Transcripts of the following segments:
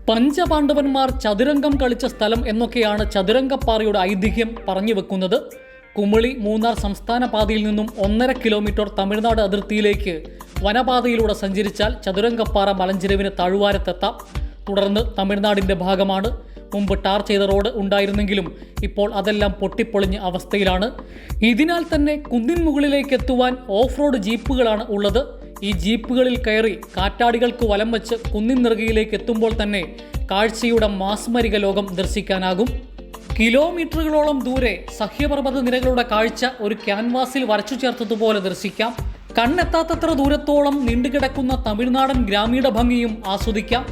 പഞ്ചപാണ്ഡവന്മാർ ചതുരംഗം കളിച്ച സ്ഥലം എന്നൊക്കെയാണ് ചതുരംഗപ്പാറയുടെ ഐതിഹ്യം പറഞ്ഞു വെക്കുന്നത്. കുമളി മൂന്നാർ സംസ്ഥാന പാതയിൽ നിന്നും 1.5 കിലോമീറ്റർ തമിഴ്നാട് അതിർത്തിയിലേക്ക് വനപാതയിലൂടെ സഞ്ചരിച്ചാൽ ചതുരംഗപ്പാറ മലഞ്ചെരുവിന് താഴ്വാരത്തെത്താം. തുടർന്ന് തമിഴ്നാടിൻ്റെ ഭാഗമാണ്. മുമ്പ് ടാർ ചെയ്ത റോഡ് ഉണ്ടായിരുന്നെങ്കിലും ഇപ്പോൾ അതെല്ലാം പൊട്ടിപ്പൊളിഞ്ഞ അവസ്ഥയിലാണ്. ഇതിനാൽ തന്നെ കുന്നിൻ മുകളിലേക്ക് എത്തുവാൻ ഓഫ് റോഡ് ജീപ്പുകളാണ് ഉള്ളത്. ഈ ജീപ്പുകളിൽ കയറി കാറ്റാടികൾക്ക് വലം വെച്ച് കുന്നിൻ നെറുകയിലേക്ക് എത്തുമ്പോൾ തന്നെ കാഴ്ചയുടെ മാസ്മരിക ലോകം ദർശിക്കാനാകും. കിലോമീറ്ററുകളോളം ദൂരെ സഹ്യപർവ്വത നിരകളുടെ കാഴ്ച ഒരു ക്യാൻവാസിൽ വരച്ചു ചേർത്തതുപോലെ ദർശിക്കാം. കണ്ണെത്താത്തത്ര ദൂരത്തോളം നീണ്ടുകിടക്കുന്ന തമിഴ്നാടൻ ഗ്രാമീണ ഭംഗിയും ആസ്വദിക്കാം.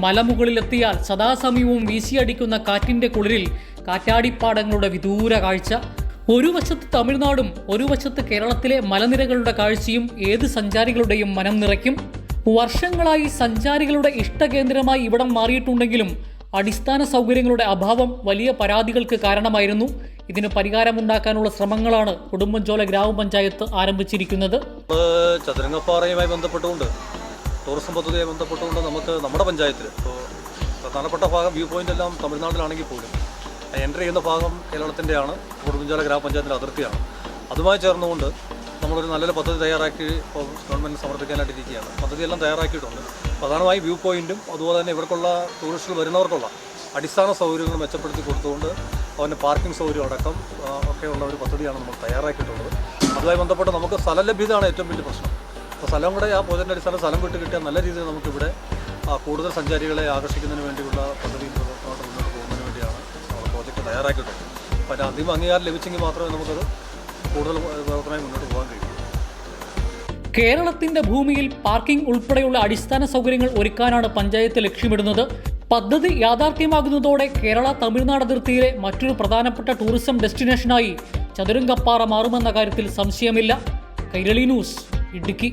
മലമുകളിലെത്തിയാൽ സദാസമയവും വീശിയടിക്കുന്ന കാറ്റിൻ്റെ കുളിരിൽ കാറ്റാടിപ്പാടങ്ങളുടെ വിദൂര കാഴ്ച. ഒരു വശത്ത് തമിഴ്നാടും ഒരു വശത്ത് കേരളത്തിലെ മലനിരകളുടെ കാഴ്ചയും ഏത് സഞ്ചാരികളുടെയും മനം നിറയ്ക്കും. വർഷങ്ങളായി സഞ്ചാരികളുടെ ഇഷ്ടകേന്ദ്രമായി ഇവിടം മാറിയിട്ടുണ്ടെങ്കിലും അടിസ്ഥാന സൗകര്യങ്ങളുടെ അഭാവം വലിയ പരാതികൾക്ക് കാരണമായിരുന്നു. ഇതിന് പരിഹാരമുണ്ടാക്കാനുള്ള ശ്രമങ്ങളാണ് ഉടുമ്പൻചോല ഗ്രാമപഞ്ചായത്ത് ആരംഭിച്ചിരിക്കുന്നത്. ചതുരംഗപ്പാറയുമായി ബന്ധപ്പെട്ടുകൊണ്ട് ടൂറിസം പദ്ധതിയുമായി ബന്ധപ്പെട്ടുകൊണ്ട് നമുക്ക് നമ്മുടെ പഞ്ചായത്തിൽ ഇപ്പോൾ പ്രധാനപ്പെട്ട ഭാഗം വ്യൂ പോയിന്റ് എല്ലാം തമിഴ്നാട്ടിലാണെങ്കിൽ പോലും എൻട്രി ചെയ്യുന്ന ഭാഗം കേരളത്തിൻ്റെയാണ്. ഉടുമ്പൻചോല ഗ്രാമപഞ്ചായത്തിൻ്റെ അതിർത്തിയാണ്. അതുമായി ചേർന്നുകൊണ്ട് നമ്മളൊരു നല്ലൊരു പദ്ധതി തയ്യാറാക്കി ഇപ്പോൾ ഗവൺമെൻറ് സമർപ്പിക്കാനായിട്ടിരിക്കുകയാണ്. പദ്ധതിയെല്ലാം തയ്യാറാക്കിയിട്ടുണ്ട്. പ്രധാനമായും വ്യൂ പോയിൻറ്റും അതുപോലെ തന്നെ ഇവർക്കുള്ള ടൂറിസ്റ്റുകൾ വരുന്നവർക്കുള്ള അടിസ്ഥാന സൗകര്യങ്ങൾ മെച്ചപ്പെടുത്തി കൊടുത്തുകൊണ്ട് അവൻ്റെ പാർക്കിംഗ് സൗകര്യം അടക്കം ഒക്കെയുള്ള ഒരു പദ്ധതിയാണ് നമ്മൾ തയ്യാറാക്കിയിട്ടുള്ളത്. അതുമായി ബന്ധപ്പെട്ട് നമുക്ക് സ്ഥല ലഭ്യതയാണ് ഏറ്റവും വലിയ പ്രശ്നം. അപ്പോൾ സ്ഥലം കൂടെ ആ പ്രോജക്റ്റിൻ്റെ അടിസ്ഥാന സ്ഥലം വിട്ട് കിട്ടിയാൽ നല്ല രീതിയിൽ നമുക്കിവിടെ കൂടുതൽ സഞ്ചാരികളെ ആകർഷിക്കുന്നതിന് വേണ്ടിയുള്ള പദ്ധതിയിൽ മുന്നോട്ട് പോകുന്നതിന് വേണ്ടിയാണ് നമ്മൾ പ്രോജക്റ്റ് തയ്യാറാക്കിയിട്ടുള്ളത്. അപ്പോൾ അന്തിമ അംഗീകാരം ലഭിച്ചെങ്കിൽ മാത്രമേ നമുക്കത് കൂടുതൽ പ്രവർത്തനമായി മുന്നോട്ട് പോകാൻ കഴിയും. കേരളത്തിന്റെ ഭൂമിയിൽ പാർക്കിംഗ് ഉൾപ്പെടെയുള്ള അടിസ്ഥാന സൗകര്യങ്ങൾ ഒരുക്കാനാണ് പഞ്ചായത്ത് ലക്ഷ്യമിടുന്നത്. പദ്ധതി യാഥാർത്ഥ്യമാകുന്നതോടെ കേരള തമിഴ്നാട് അതിർത്തിയിലെ മറ്റൊരു പ്രധാനപ്പെട്ട ടൂറിസം ഡെസ്റ്റിനേഷനായി ചതുരംഗപ്പാറ മാറുമെന്ന കാര്യത്തിൽ സംശയമില്ല. കൈരളി ന്യൂസ്, ഇടുക്കി.